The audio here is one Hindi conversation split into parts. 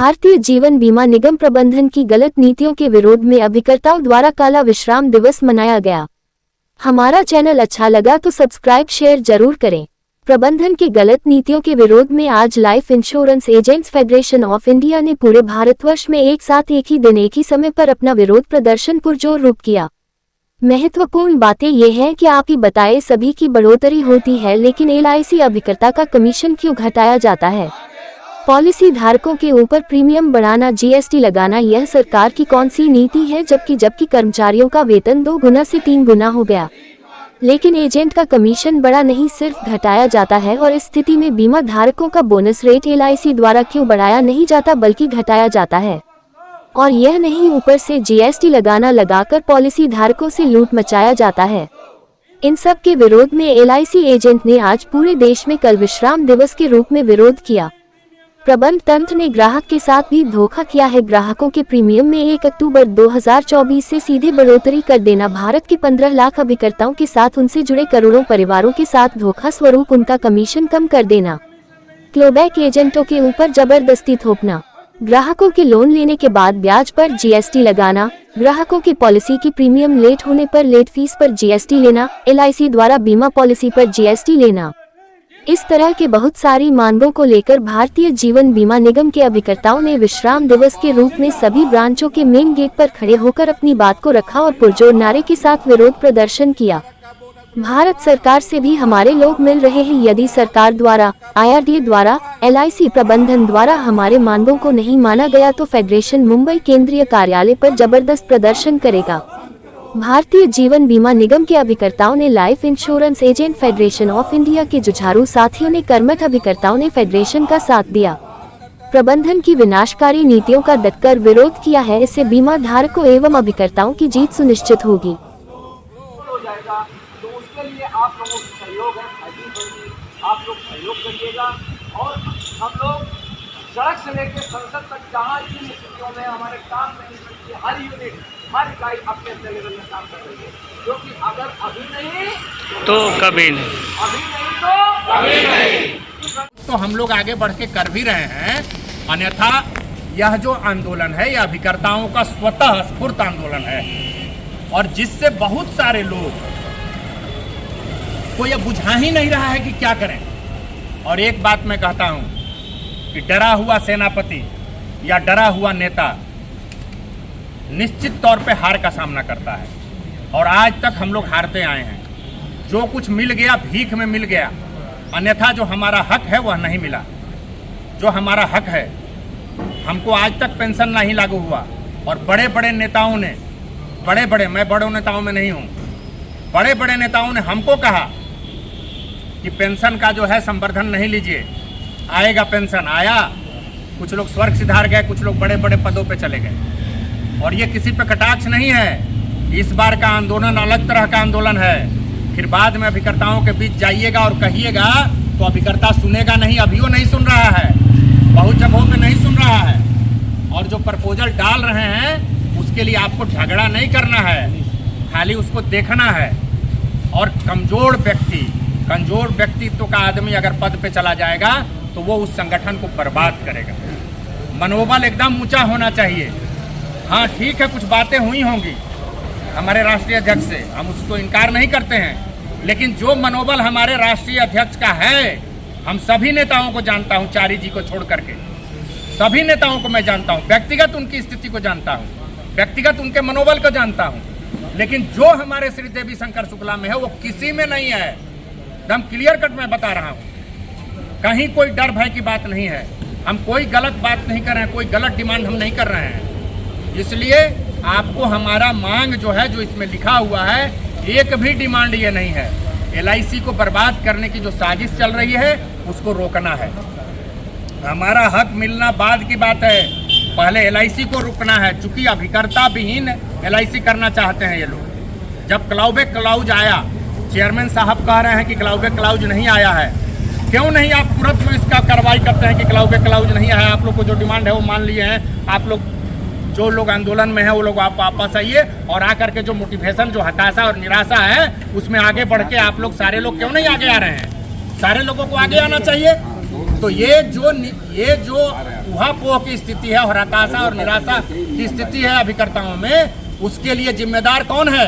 भारतीय जीवन बीमा निगम प्रबंधन की गलत नीतियों के विरोध में अभिकर्ताओं द्वारा काला विश्राम दिवस मनाया गया। हमारा चैनल अच्छा लगा तो सब्सक्राइब शेयर जरूर करें। प्रबंधन की गलत नीतियों के विरोध में आज life insurance agents federation of India ने पूरे भारतवर्ष में एक साथ एक ही दिन एक ही समय पर अपना विरोध प्रदर्शन पुरजोर रूप किया। महत्वपूर्ण बातें ये हैं कि आप ही बताएं, सभी की बढ़ोतरी होती है लेकिन एलआईसी अभिकर्ता का कमीशन क्यों घटाया जाता है? पॉलिसी धारकों के ऊपर प्रीमियम बढ़ाना, जीएसटी लगाना, यह सरकार की कौन सी नीति है? जबकि कर्मचारियों का वेतन 2 गुना से 3 गुना हो गया, लेकिन एजेंट का कमीशन बढ़ा नहीं सिर्फ घटाया जाता है। और इस स्थिति में बीमा धारकों का बोनस रेट एलआईसी द्वारा क्यों बढ़ाया नहीं जाता बल्कि घटाया जाता है? और यह नहीं, ऊपर से जीएसटी लगाकर पॉलिसी धारकों से लूट मचाया जाता है। इन सब के विरोध में एलआईसी एजेंट ने आज पूरे देश में कल विश्राम दिवस के रूप में विरोध किया। प्रबंध तंत्र ने ग्राहक के साथ भी धोखा किया है। ग्राहकों के प्रीमियम में 1 अक्टूबर 2024 से सीधे बढ़ोतरी कर देना, भारत के 15 लाख अभिकर्ताओं के साथ उनसे जुड़े करोड़ों परिवारों के साथ धोखा स्वरूप उनका कमीशन कम कर देना, क्लोबैक एजेंटों के ऊपर जबरदस्ती थोपना, ग्राहकों के लोन लेने के बाद ब्याज पर जीएसटी लगाना, ग्राहकों की पॉलिसी की प्रीमियम लेट होने पर लेट फीस पर जीएसटी लेना, एलआईसी द्वारा बीमा पॉलिसी पर जीएसटी लेना। इस तरह के बहुत सारी मांगों को लेकर भारतीय जीवन बीमा निगम के अभिकर्ताओं ने विश्राम दिवस के रूप में सभी ब्रांचों के मेन गेट पर खड़े होकर अपनी बात को रखा और पुरजोर नारे के साथ विरोध प्रदर्शन किया। भारत सरकार से भी हमारे लोग मिल रहे हैं। यदि सरकार द्वारा, आईआरडीए द्वारा, एलआईसी प्रबंधन द्वारा हमारे मांगों को नहीं माना गया तो फेडरेशन मुंबई केंद्रीय कार्यालय पर जबरदस्त प्रदर्शन करेगा। भारतीय जीवन बीमा निगम के अभिकर्ताओं ने life insurance agent federation of India के जुझारू साथियों ने कर्मठ अभिकर्ताओं ने फेडरेशन का साथ दिया। प्रबंधन की विनाशकारी नीतियों का डटकर विरोध किया है। इससे बीमा धारकों एवं अभिकर्ताओं की जीत सुनिश्चित होगी। तो उसके लिए आप लोगों का सहयोग है, आप लोग सहयोग करिएगा और हम लोग सड़क से लेकर संसद तक जहाँ इन स्थितियों में हमारे काम नहीं सकती, हर यूनिट, हर इकाई अपने अपने लेवल में काम कर रही है, क्योंकि अगर अभी नहीं तो कभी नहीं, अभी नहीं तो कभी नहीं। तो हम लोग आगे बढ़ के कर भी रहे हैं, अन्यथा यह जो आंदोलन है यह अभिकर्ताओं का स्वतः स्फूर्त आंदोलन है और जिससे बहुत सारे लोग को यह बुझा ही नहीं रहा है कि क्या करें। और एक बात मैं कहता हूं कि डरा हुआ सेनापति या डरा हुआ नेता निश्चित तौर पे हार का सामना करता है और आज तक हम लोग हारते आए हैं। जो कुछ मिल गया भीख में मिल गया, अन्यथा जो हमारा हक है वह नहीं मिला। जो हमारा हक है, हमको आज तक पेंशन नहीं लागू हुआ और बड़े बड़े नेताओं ने, मैं बड़े नेताओं में नहीं हूँ, बड़े बड़े नेताओं ने हमको कहा कि पेंशन का जो है संवर्धन नहीं लीजिए, आएगा पेंशन। आया, कुछ लोग स्वर्ग सिधार गए, कुछ लोग बड़े बड़े पदों पे चले गए। और ये किसी पे कटाक्ष नहीं है, इस बार का आंदोलन अलग तरह का आंदोलन है। फिर बाद में अभिकर्ताओं के बीच जाइएगा और कहिएगा तो अभिकर्ता सुनेगा नहीं, अभियो नहीं सुन रहा है, बहुत जगहों पे नहीं सुन रहा है। और जो प्रपोजल डाल रहे हैं उसके लिए आपको झगड़ा नहीं करना है, खाली उसको देखना है। और कमजोर व्यक्तित्व का आदमी अगर पद पे चला जाएगा तो वो उस संगठन को बर्बाद करेगा। मनोबल एकदम ऊंचा होना चाहिए। हाँ ठीक है, कुछ बातें हुई होंगी हमारे राष्ट्रीय अध्यक्ष से, हम उसको इनकार नहीं करते हैं, लेकिन जो मनोबल हमारे राष्ट्रीय अध्यक्ष का है, हम सभी नेताओं को जानता हूँ, चारी जी को छोड़ करके सभी नेताओं को मैं जानता हूँ, व्यक्तिगत उनकी स्थिति को जानता हूँ, व्यक्तिगत उनके मनोबल को जानता हूँ, लेकिन जो हमारे श्री देवी शंकर शुक्ला में है वो किसी में नहीं है। एकदम क्लियर कट मैं बता रहा हूँ, कहीं कोई डर भय की बात नहीं है। हम कोई गलत बात नहीं कर रहे हैं, कोई गलत डिमांड हम नहीं कर रहे हैं। इसलिए आपको हमारा मांग जो है, जो इसमें लिखा हुआ है, एक भी डिमांड ये नहीं है। एलआईसी को बर्बाद करने की जो साजिश चल रही है उसको रोकना है। हमारा हक मिलना बाद की बात है, पहले एलआईसी को रोकना है। चूंकि अभिकर्ता विहीन एलआईसी करना चाहते हैं ये लोग। जब क्लाउबैक क्लाउज आया, चेयरमैन साहब कह रहे हैं कि क्लाउबैक क्लाउज नहीं आया है, क्यों नहीं आप तुरंत में इसका कार्रवाई करते हैं कि क्लाउबैक क्लाउज नहीं आया है? आप लोग को जो डिमांड है वो मान लिए हैं, आप लोग जो लोग आंदोलन में है वो लोग आप वापस आइए और आकर के जो मोटिवेशन, जो हताशा और निराशा है उसमें आगे बढ़ के आप लोग सारे लोग क्यों नहीं आगे आ रहे हैं? सारे लोगों को आगे आना चाहिए। तो ये जो ऊहापोह की स्थिति है और हताशा और निराशा की स्थिति है अभिकर्ताओं में, उसके लिए जिम्मेदार कौन है?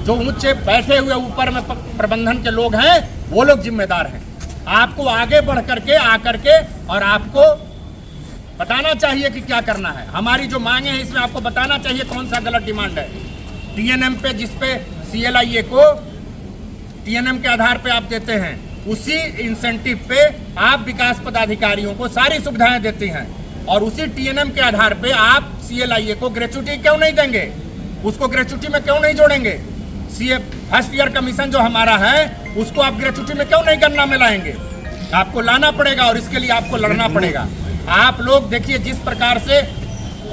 जो उच्च बैठे हुए ऊपर में प्रबंधन के लोग हैं, वो लोग जिम्मेदार हैं। आपको आगे बढ़ करके आकर के और आपको बताना चाहिए कि क्या करना है। हमारी जो मांगे हैं इसमें आपको बताना चाहिए कौन सा गलत डिमांड है। टीएनएम पे जिसपे सीएलआईए को टीएनएम के आधार पे आप देते हैं, उसी इंसेंटिव पे आप विकास पदाधिकारियों को सारी सुविधाएं देती हैं, और उसी टीएनएम के आधार पे आप सीएलआईए को ग्रेच्युटी क्यों नहीं देंगे? उसको ग्रेच्युटी में क्यों नहीं जोड़ेंगे? सीए फर्स्ट ईयर कमीशन जो हमारा है उसको आप ग्रेच्युटी में क्यों नहीं गणना में लाएंगे? आपको लाना पड़ेगा और इसके लिए आपको लड़ना पड़ेगा। आप लोग देखिए जिस प्रकार से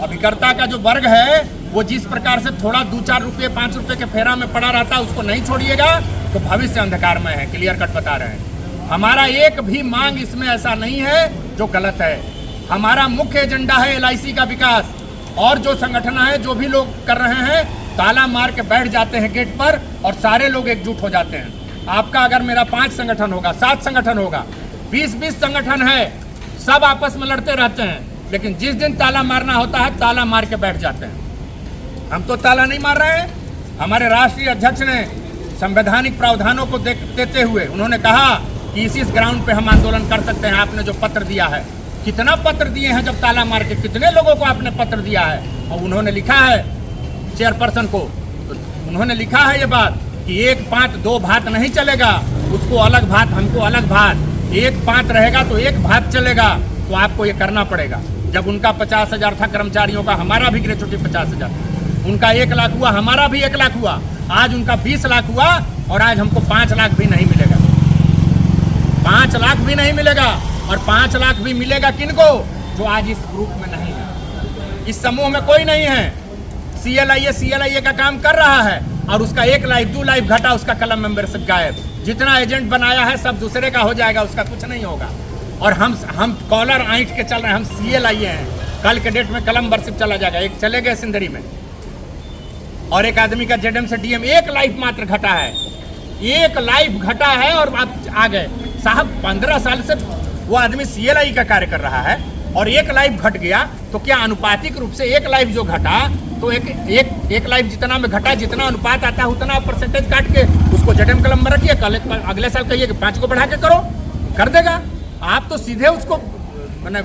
अभिकर्ता का जो वर्ग है वो जिस प्रकार से थोड़ा 2-4 रुपये 5 रुपये के फेरा में पड़ा रहता है, उसको नहीं छोड़िएगा तो भविष्य अंधकार में है। क्लियर कट बता रहे हैं। हमारा एक भी मांग इसमें ऐसा नहीं है जो गलत है। हमारा मुख्य एजेंडा है एलआईसी का विकास, और जो संगठन है जो भी लोग कर रहे हैं ताला मार के बैठ जाते हैं गेट पर और सारे लोग एकजुट हो जाते हैं। आपका अगर मेरा 5 संगठन होगा, 7 संगठन होगा, 20-20 संगठन है, सब आपस में लड़ते रहते हैं, लेकिन जिस दिन ताला मारना होता है ताला मार के बैठ जाते हैं। हम तो ताला नहीं मार रहे हैं। हमारे राष्ट्रीय अध्यक्ष ने संवैधानिक प्रावधानों को देते हुए उन्होंने कहा कि इस ग्राउंड पे हम आंदोलन कर सकते हैं। आपने जो पत्र दिया है, कितना पत्र दिए हैं जब ताला मार के, कितने लोगों को आपने पत्र दिया है? और उन्होंने लिखा है चेयरपर्सन को, उन्होंने लिखा है ये बात कि 1 पात 2 भात नहीं चलेगा, उसको अलग भात हमको अलग भात, 1 पात रहेगा तो 1 भात चलेगा। तो आपको ये करना पड़ेगा। जब उनका 50,000 था कर्मचारियों का, हमारा भी ग्रेच्युटी 50,000, उनका 1 लाख हुआ, हमारा भी 1 लाख हुआ, आज उनका 20 लाख हुआ और आज हमको 5 लाख भी नहीं मिलेगा। 5 लाख भी नहीं मिलेगा, और 5 लाख भी मिलेगा किनको? जो आज इस ग्रुप में नहीं है, इस समूह में कोई नहीं है। सीएलआईए का काम कर रहा है और उसका 1 लाइफ 2 लाइफ घटा, उसका कलम मेंबरशिप गायब। जितना एजेंट बनाया है सब दूसरे का हो जाएगा, उसका कुछ नहीं होगा। और हम कॉलर आइट के चल रहे हैं, हम सीएलआईए हैं। कल के डेट में कलम मेंबरशिप चला जाएगा। एक चले गए सिंदरी में, और एक आदमी का जेडएम से डीएम 1 लाइफ मात्र घटा है, 1 लाइफ घटा है और आप आ गए। साहब 15 साल से वो आदमी सीएलआई का कार्य कर रहा है और 1 लाइफ घट गया, तो क्या अनुपातिक रूप से 1 लाइफ जो घटा, तो एक लाइफ जितना में घटा, जितना अनुपात आता है उतना परसेंटेज काट के उसको जेडएम कलम में रखिए। कल अगले साल कहिए कि 5 को बढ़ा के करो, कर देगा। आप तो सीधे उसको मैंने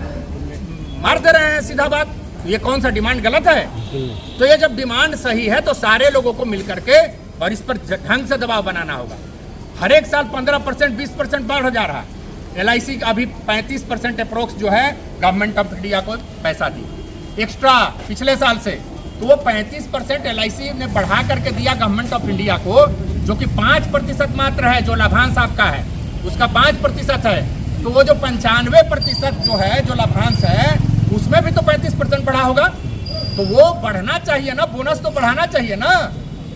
मार दे रहे हैं, सीधा बात। ये कौन सा डिमांड गलत है? तो ये जब डिमांड सही है तो सारे लोगों को मिल करके और इस पर ढंग से दबाव बनाना होगा। हर एक साल 15% 20% बढ़ जा रहा है। एलआईसी अभी 35% अप्रोक्स जो है गवर्नमेंट ऑफ इंडिया को पैसा दी एक्स्ट्रा पिछले साल से, तो वो 35% एलआईसी ने बढ़ा करके दिया गवर्नमेंट ऑफ इंडिया को, जो कि 5% मात्र है। जो लाभांश आपका है उसका 5% है, तो वो जो 95% जो है जो लाभांश है उसमें भी तो 35% बढ़ा होगा। तो वो बढ़ना चाहिए ना, बोनस तो बढ़ाना चाहिए ना।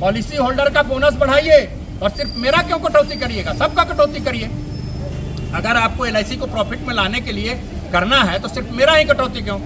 पॉलिसी होल्डर का बोनस बढ़ाइए, और सिर्फ मेरा क्यों कटौती करिएगा? सबका कटौती करिए। अगर आपको एलआईसी को प्रॉफिट में लाने के लिए करना है तो सिर्फ मेरा ही कटौती क्यों?